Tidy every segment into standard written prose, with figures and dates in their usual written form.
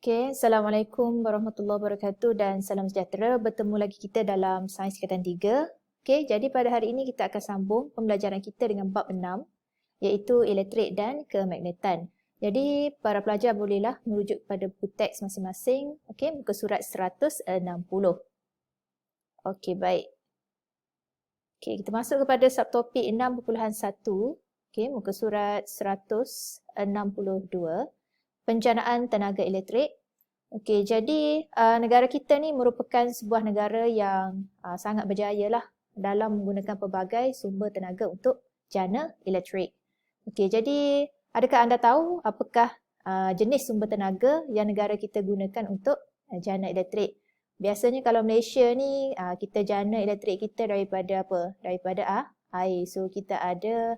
Okay, Assalamualaikum warahmatullahi wabarakatuh dan salam sejahtera. Bertemu lagi kita dalam Sains Tingkatan 3. Okay, jadi pada hari ini kita akan sambung pembelajaran kita dengan bab 6 iaitu elektrik dan kemagnetan. Jadi para pelajar bolehlah merujuk kepada buku teks masing-masing. Okay, muka surat 160. Okay, baik. Okay, kita masuk kepada subtopik 6.1. Okay, muka surat 162. Penjanaan tenaga elektrik. Okey, jadi negara kita ni merupakan sebuah negara yang sangat berjaya lah dalam menggunakan pelbagai sumber tenaga untuk jana elektrik. Okey, jadi adakah anda tahu apakah jenis sumber tenaga yang negara kita gunakan untuk jana elektrik? Biasanya kalau Malaysia ni kita jana elektrik kita daripada apa? Daripada air. So kita ada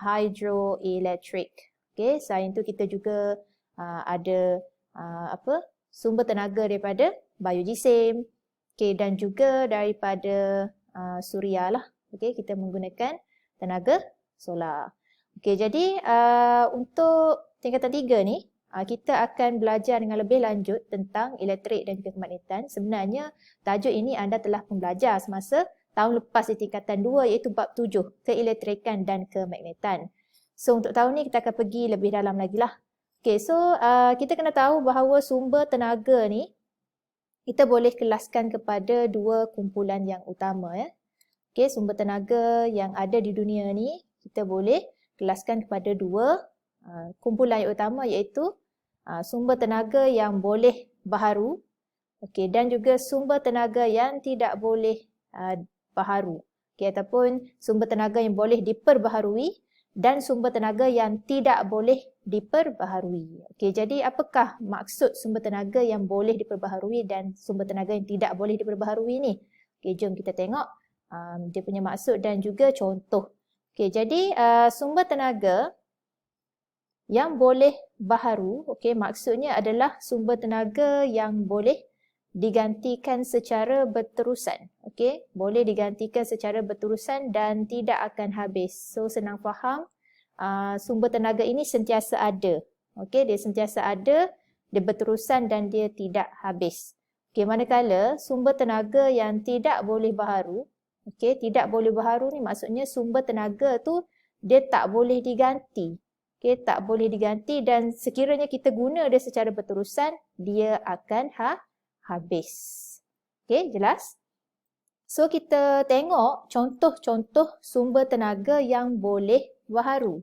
hydroelectric. Okey, selain itu kita juga ada sumber tenaga daripada biogesim, dan juga daripada suria lah. Kita menggunakan tenaga solar. Jadi untuk tingkatan 3 ni kita akan belajar dengan lebih lanjut tentang elektrik dan juga kemagnetan. Sebenarnya tajuk ini anda telah pun belajar semasa tahun lepas di tingkatan 2 iaitu bab 7, keelektrikan dan kemagnetan. So untuk tahun ni kita akan pergi lebih dalam lagi lah. So kita kena tahu bahawa sumber tenaga ni kita boleh kelaskan kepada dua kumpulan yang utama. Sumber tenaga yang ada di dunia ni kita boleh kelaskan kepada dua kumpulan yang utama iaitu sumber tenaga yang boleh baharu dan juga sumber tenaga yang tidak boleh baharu ataupun sumber tenaga yang boleh diperbaharui dan sumber tenaga yang tidak boleh diperbaharui. Jadi apakah maksud sumber tenaga yang boleh diperbaharui dan sumber tenaga yang tidak boleh diperbaharui ni? Jom kita tengok dia punya maksud dan juga contoh. Jadi sumber tenaga yang boleh baharu, maksudnya adalah sumber tenaga yang boleh digantikan secara berterusan. Boleh digantikan secara berterusan dan tidak akan habis. So senang faham, sumber tenaga ini sentiasa ada. Dia sentiasa ada, dia berterusan dan dia tidak habis. Manakala sumber tenaga yang tidak boleh baharu, tidak boleh baharu ni maksudnya sumber tenaga tu dia tak boleh diganti. Tak boleh diganti dan sekiranya kita guna dia secara berterusan, dia akan habis. Jelas? So kita tengok contoh-contoh sumber tenaga yang boleh baharu.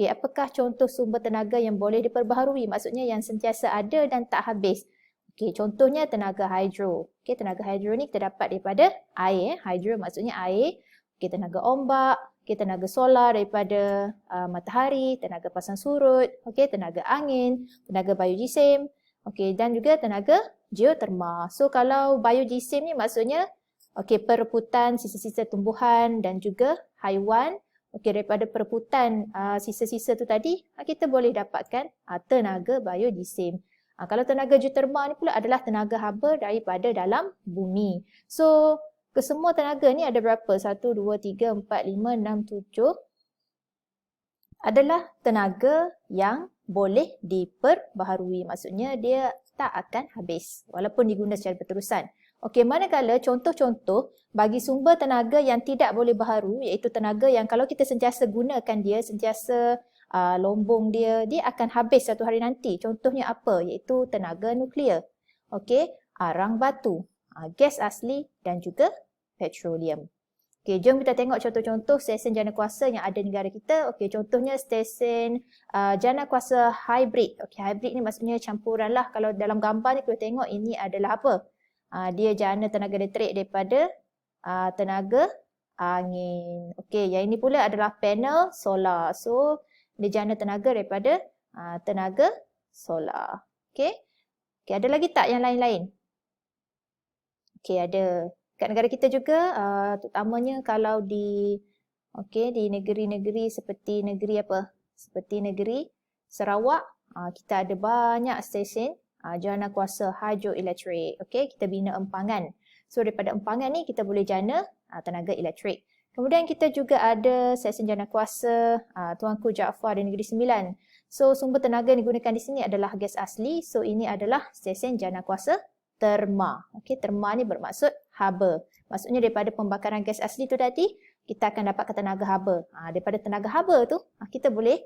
Apakah contoh sumber tenaga yang boleh diperbaharui? Maksudnya yang sentiasa ada dan tak habis. Contohnya tenaga hidro. Tenaga hidro ni kita dapat daripada air. Hidro maksudnya air. Tenaga ombak, tenaga solar daripada matahari, tenaga pasang surut, tenaga angin, tenaga biogesim, dan juga tenaga geoterma. So kalau biogesim ni maksudnya pereputan sisa-sisa tumbuhan dan juga haiwan. Daripada pereputan sisa-sisa tu tadi kita boleh dapatkan tenaga biogesim. Kalau tenaga geoterma ni pula adalah tenaga haba daripada dalam bumi. So kesemua tenaga ni ada berapa? 1, 2, 3, 4, 5, 6, 7 adalah tenaga yang boleh diperbaharui. Maksudnya dia tak akan habis walaupun diguna secara berterusan. Manakala contoh-contoh bagi sumber tenaga yang tidak boleh baharu iaitu tenaga yang kalau kita sentiasa gunakan dia, sentiasa lombong dia akan habis satu hari nanti. Contohnya apa? Iaitu tenaga nuklear. Arang batu, gas asli dan juga petroleum. Jom kita tengok contoh-contoh stesen jana kuasa yang ada di negara kita. Contohnya stesen jana kuasa hybrid. Hybrid ni maksudnya campuran lah. Kalau dalam gambar ni kita tengok ini adalah apa? Dia jana tenaga elektrik daripada tenaga angin. Yang ini pula adalah panel solar. So dia jana tenaga daripada tenaga solar. Ada lagi tak yang lain-lain? Ada. Kat negara kita juga, terutamanya kalau di negeri-negeri seperti negeri apa? Seperti negeri Sarawak, kita ada banyak stesen jana kuasa hydroelectric. Kita bina empangan. So daripada empangan ni kita boleh jana tenaga elektrik. Kemudian kita juga ada stesen jana kuasa Tuanku Jaafar di Negeri Sembilan. So sumber tenaga yang digunakan di sini adalah gas asli. So ini adalah stesen jana kuasa terma. Okey, terma ni bermaksud haba. Maksudnya daripada pembakaran gas asli tu tadi, kita akan dapatkan tenaga haba. Daripada tenaga haba tu, kita boleh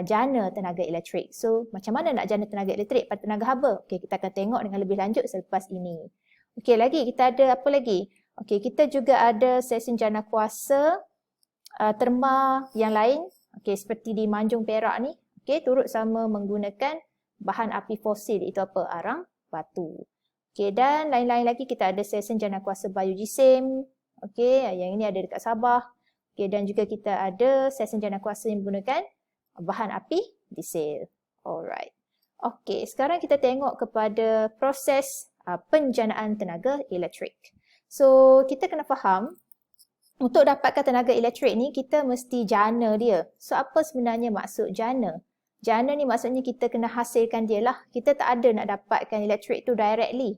jana tenaga elektrik. So macam mana nak jana tenaga elektrik pada tenaga haba? Okey, kita akan tengok dengan lebih lanjut selepas ini. Okey, lagi kita ada apa lagi? Okey, kita juga ada stesen jana kuasa terma yang lain. Okey, seperti di Manjung Perak ni. Okey, turut sama menggunakan bahan api fosil, iaitu apa? Arang batu. Okey, dan lain-lain lagi kita ada stesen jana kuasa biojisim. Okey, yang ini ada dekat Sabah. Okey, dan juga kita ada stesen jana kuasa yang menggunakan bahan api diesel. Alright. Okey, sekarang kita tengok kepada proses penjanaan tenaga elektrik. So, kita kena faham untuk dapatkan tenaga elektrik ni kita mesti jana dia. So, apa sebenarnya maksud jana? Jana ni maksudnya kita kena hasilkan dia lah. Kita tak ada nak dapatkan elektrik tu directly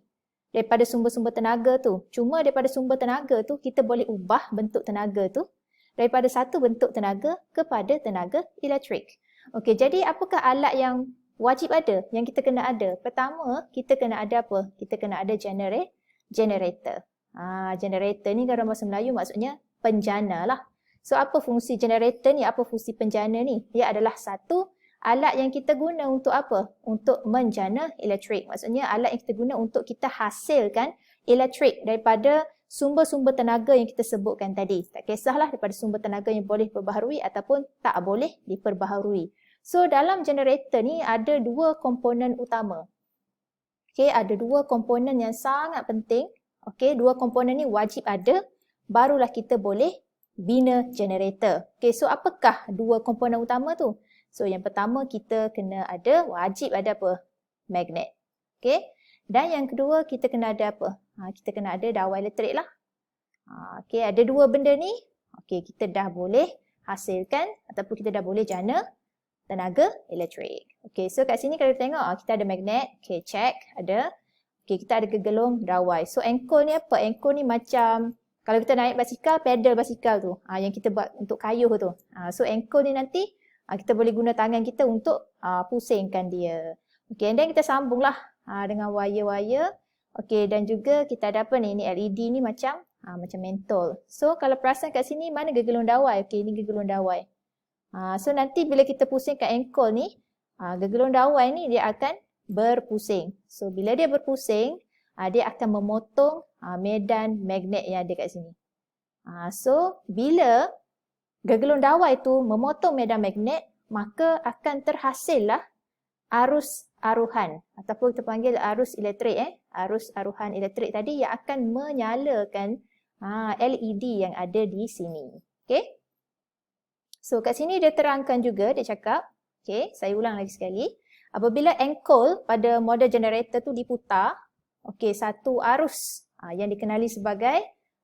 daripada sumber-sumber tenaga tu. Cuma daripada sumber tenaga tu kita boleh ubah bentuk tenaga tu daripada satu bentuk tenaga kepada tenaga elektrik. Okey, jadi apakah alat yang wajib ada, yang kita kena ada? Pertama, kita kena ada apa? Kita kena ada generator. Generator ni dalam bahasa Melayu maksudnya penjana lah. So apa fungsi generator ni? Apa fungsi penjana ni? Dia adalah satu alat yang kita guna untuk apa? Untuk menjana elektrik. Maksudnya alat yang kita guna untuk kita hasilkan elektrik daripada sumber-sumber tenaga yang kita sebutkan tadi. Tak kisahlah daripada sumber tenaga yang boleh diperbaharui ataupun tak boleh diperbaharui. So dalam generator ni ada dua komponen utama. Okay, ada dua komponen yang sangat penting. Okay, dua komponen ni wajib ada, barulah kita boleh bina generator. Okay, so apakah dua komponen utama tu? So yang pertama kita kena ada, wajib ada apa? Magnet. Okay. Dan yang kedua kita kena ada apa? Kita kena ada dawai elektrik lah. Okay, ada dua benda ni. Okay, kita dah boleh hasilkan ataupun kita dah boleh jana tenaga elektrik. Okay, so kat sini kalau kita tengok kita ada magnet. Okay, check. Ada. Okay, kita ada gegelung dawai. So engkol ni apa? Engkol ni macam kalau kita naik basikal, pedal basikal tu. Yang kita buat untuk kayuh tu. So engkol ni nanti kita boleh guna tangan kita untuk pusingkan dia. Okey, dan kita sambunglah dengan wire-wire. Okey, dan juga kita ada apa ni? Ini LED ni macam mentol. So kalau perasan kat sini mana gegelung dawai? Okey, ini gegelung dawai. So nanti bila kita pusingkan engkol ni, gegelung dawai ni dia akan berpusing. So bila dia berpusing, dia akan memotong medan magnet yang ada kat sini. So bila gegelung dawai itu memotong medan magnet, maka akan terhasillah arus aruhan ataupun kita panggil arus elektrik. Arus aruhan elektrik tadi yang akan menyalakan LED yang ada di sini. Okay. So kat sini dia terangkan juga, dia cakap, okay, saya ulang lagi sekali. Apabila engkol pada model generator tu diputar, okay, satu arus yang dikenali sebagai,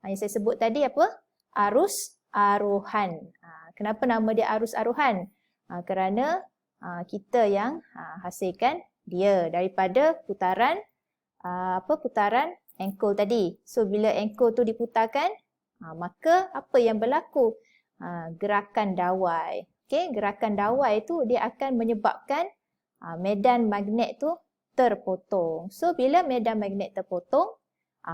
yang saya sebut tadi apa? Arus aruhan. Kenapa nama dia arus aruhan? Kerana kita yang hasilkan dia daripada putaran putaran engkol tadi. So bila engkol tu diputarkan, maka apa yang berlaku? Gerakan dawai. Okey, gerakan dawai tu dia akan menyebabkan medan magnet tu terpotong. So bila medan magnet terpotong,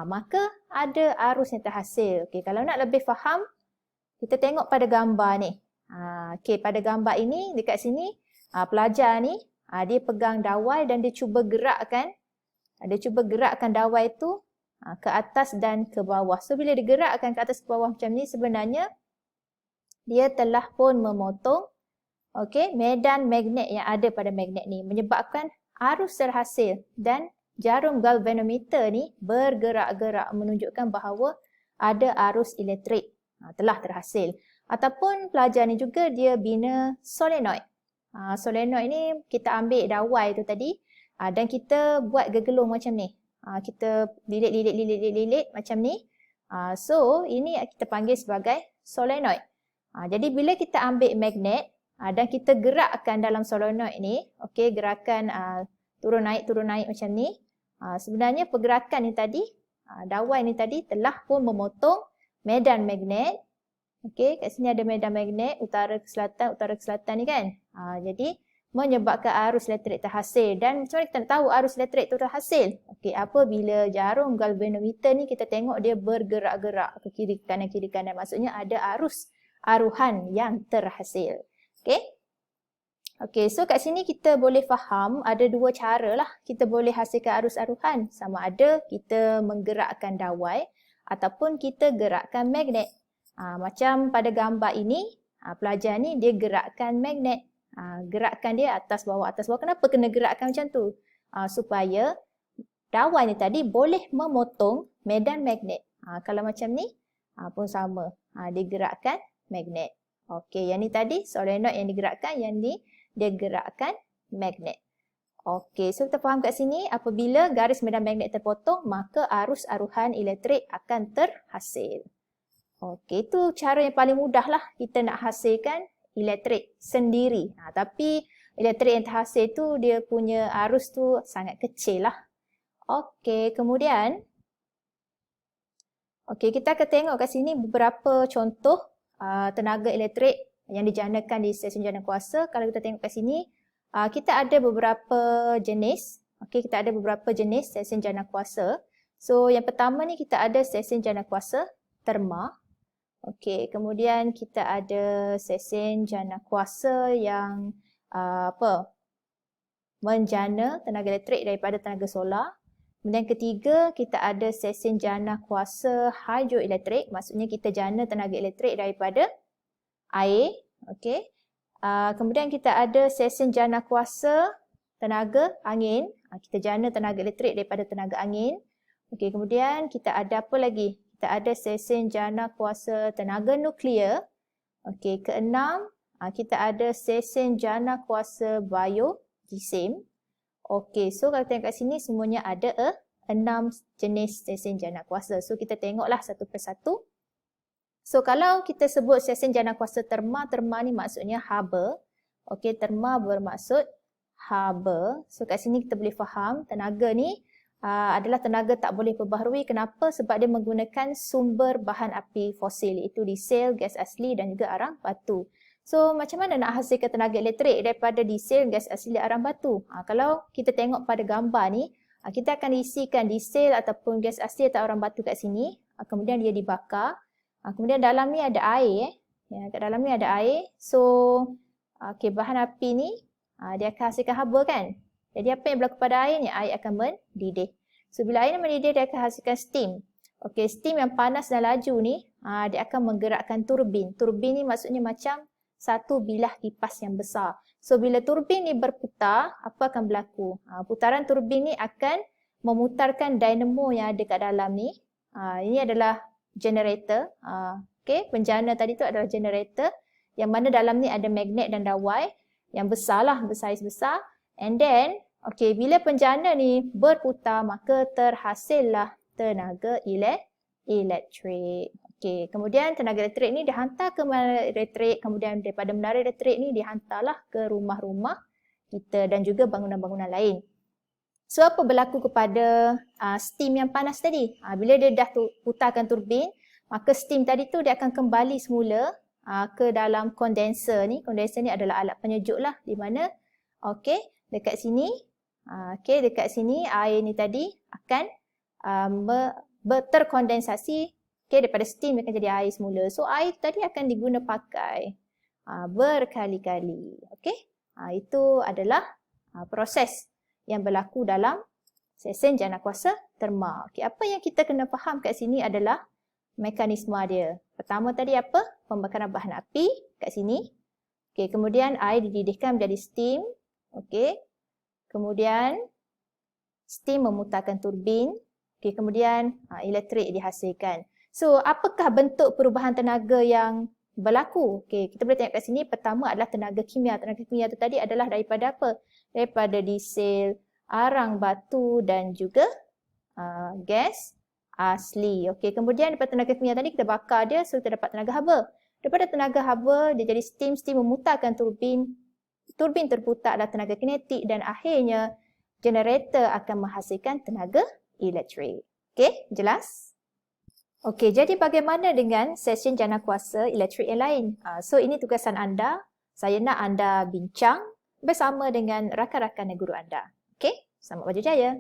maka ada arus yang terhasil. Okey, kalau nak lebih faham, kita tengok pada gambar ni. Okey, pada gambar ini dekat sini pelajar ni dia pegang dawai dan dia cuba gerakkan dawai tu ke atas dan ke bawah. So bila digerakkan ke atas ke bawah macam ni, sebenarnya dia telah pun memotong medan magnet yang ada pada magnet ni, menyebabkan arus terhasil dan jarum galvanometer ni bergerak-gerak menunjukkan bahawa ada arus elektrik telah terhasil. Ataupun pelajar ni juga dia bina solenoid. Solenoid ni kita ambil dawai tu tadi dan kita buat gegelung macam ni. Kita lilit macam ni. So ini kita panggil sebagai solenoid. Jadi bila kita ambil magnet dan kita gerakkan dalam solenoid ni, okey, gerakan turun naik macam ni, sebenarnya pergerakan ni tadi, dawai ni tadi telah pun memotong medan magnet. Okey, kat sini ada medan magnet utara ke selatan ni kan. Jadi menyebabkan arus elektrik terhasil. Dan macam mana kita nak tahu arus elektrik itu terhasil? Okey, apabila jarum galvanometer ni kita tengok dia bergerak-gerak ke kiri kanan. Maksudnya ada arus aruhan yang terhasil. Okey. Okey, so kat sini kita boleh faham ada dua cara lah kita boleh hasilkan arus aruhan. Sama ada kita menggerakkan dawai ataupun kita gerakkan magnet. Macam pada gambar ini, pelajar ni dia gerakkan magnet. Gerakkan dia atas bawah. Kenapa kena gerakkan macam tu? Supaya dawai ni tadi boleh memotong medan magnet. Kalau macam ni pun sama. Dia gerakkan magnet. Okey, yang ni tadi solenoid yang digerakkan, yang ni dia gerakkan magnet. Okey, so kita faham kat sini apabila garis medan magnet terpotong, maka arus aruhan elektrik akan terhasil. Okey, itu cara yang paling mudah lah kita nak hasilkan elektrik sendiri. Tapi elektrik yang terhasil tu dia punya arus tu sangat kecil lah. Okey, kemudian kita akan tengok kat sini beberapa contoh tenaga elektrik yang dijanakan di stesen jana kuasa. Kalau kita tengok kat sini, kita ada beberapa jenis. Okey, kita ada beberapa jenis stesen jana kuasa. So, yang pertama ni kita ada stesen jana kuasa terma. Okey, kemudian kita ada stesen jana kuasa yang menjana tenaga elektrik daripada tenaga solar. Kemudian ketiga, kita ada stesen jana kuasa hidroelektrik. Maksudnya kita jana tenaga elektrik daripada air. Okey. Kemudian kita ada stesen jana kuasa tenaga angin. Kita jana tenaga elektrik daripada tenaga angin. Okey, kemudian kita ada apa lagi? Kita ada stesen jana kuasa tenaga nuklear. Okey, keenam, kita ada stesen jana kuasa biojisim. Okey, so kalau tengok kat sini semuanya ada 6 jenis stesen jana kuasa. So kita tengoklah satu persatu. So kalau kita sebut stesen jana kuasa terma ni maksudnya haba. Okey, terma bermaksud haba. So kat sini kita boleh faham tenaga ni adalah tenaga tak boleh perbaharui. Kenapa? Sebab dia menggunakan sumber bahan api fosil, iaitu diesel, gas asli dan juga arang batu. So macam mana nak hasilkan tenaga elektrik daripada diesel, gas asli dan arang batu? Kalau kita tengok pada gambar ni, kita akan isikan diesel ataupun gas asli atau arang batu kat sini. Kemudian dia dibakar. Kemudian dalam ni ada air. Kat dalam ni ada air. So bahan api ni dia akan hasilkan haba kan? Jadi apa yang berlaku pada air ni? Air akan mendidih. So bila air ni mendidih, dia akan hasilkan steam. Okey, steam yang panas dan laju ni, dia akan menggerakkan turbin. Turbin ni maksudnya macam satu bilah kipas yang besar. So bila turbin ni berputar, apa akan berlaku? Putaran turbin ni akan memutarkan dynamo yang ada kat dalam ni. Ini adalah generator. Okey, penjana tadi tu adalah generator. Yang mana dalam ni ada magnet dan dawai yang besar lah, bersaiz besar. And then, okey, bila penjana ni berputar, maka terhasillah tenaga elektrik. Okey, kemudian tenaga elektrik ni dihantar ke menara elektrik, kemudian daripada menara elektrik ni dihantarlah ke rumah-rumah kita dan juga bangunan-bangunan lain. So, apa berlaku kepada steam yang panas tadi? Bila dia dah putarkan turbin, maka steam tadi tu dia akan kembali semula ke dalam kondenser ni. Kondenser ni adalah alat penyejuk lah, di mana dekat sini air ni tadi akan terkondensasi. Daripada steam dia akan jadi air semula. So air tadi akan diguna pakai berkali-kali. Itu adalah proses yang berlaku dalam stesen jana kuasa terma. Apa yang kita kena faham kat sini adalah mekanisme dia. Pertama tadi apa? Pembakaran bahan api kat sini. Kemudian air dididihkan menjadi steam. Kemudian steam memutarkan turbin. Kemudian elektrik dihasilkan. So, apakah bentuk perubahan tenaga yang berlaku? Kita boleh tengok kat sini. Pertama adalah tenaga kimia. Tenaga kimia itu tadi adalah daripada apa? Daripada diesel, arang batu dan juga gas asli. Kemudian daripada tenaga kimia tadi kita bakar dia, so kita dapat tenaga haba. Daripada tenaga haba dia jadi steam memutarkan turbin. Turbin terputar adalah tenaga kinetik dan akhirnya generator akan menghasilkan tenaga elektrik. Jelas? Jadi bagaimana dengan stesen jana kuasa elektrik yang lain? So ini tugasan anda. Saya nak anda bincang bersama dengan rakan-rakan dan guru anda. Okey, selamat berjaya.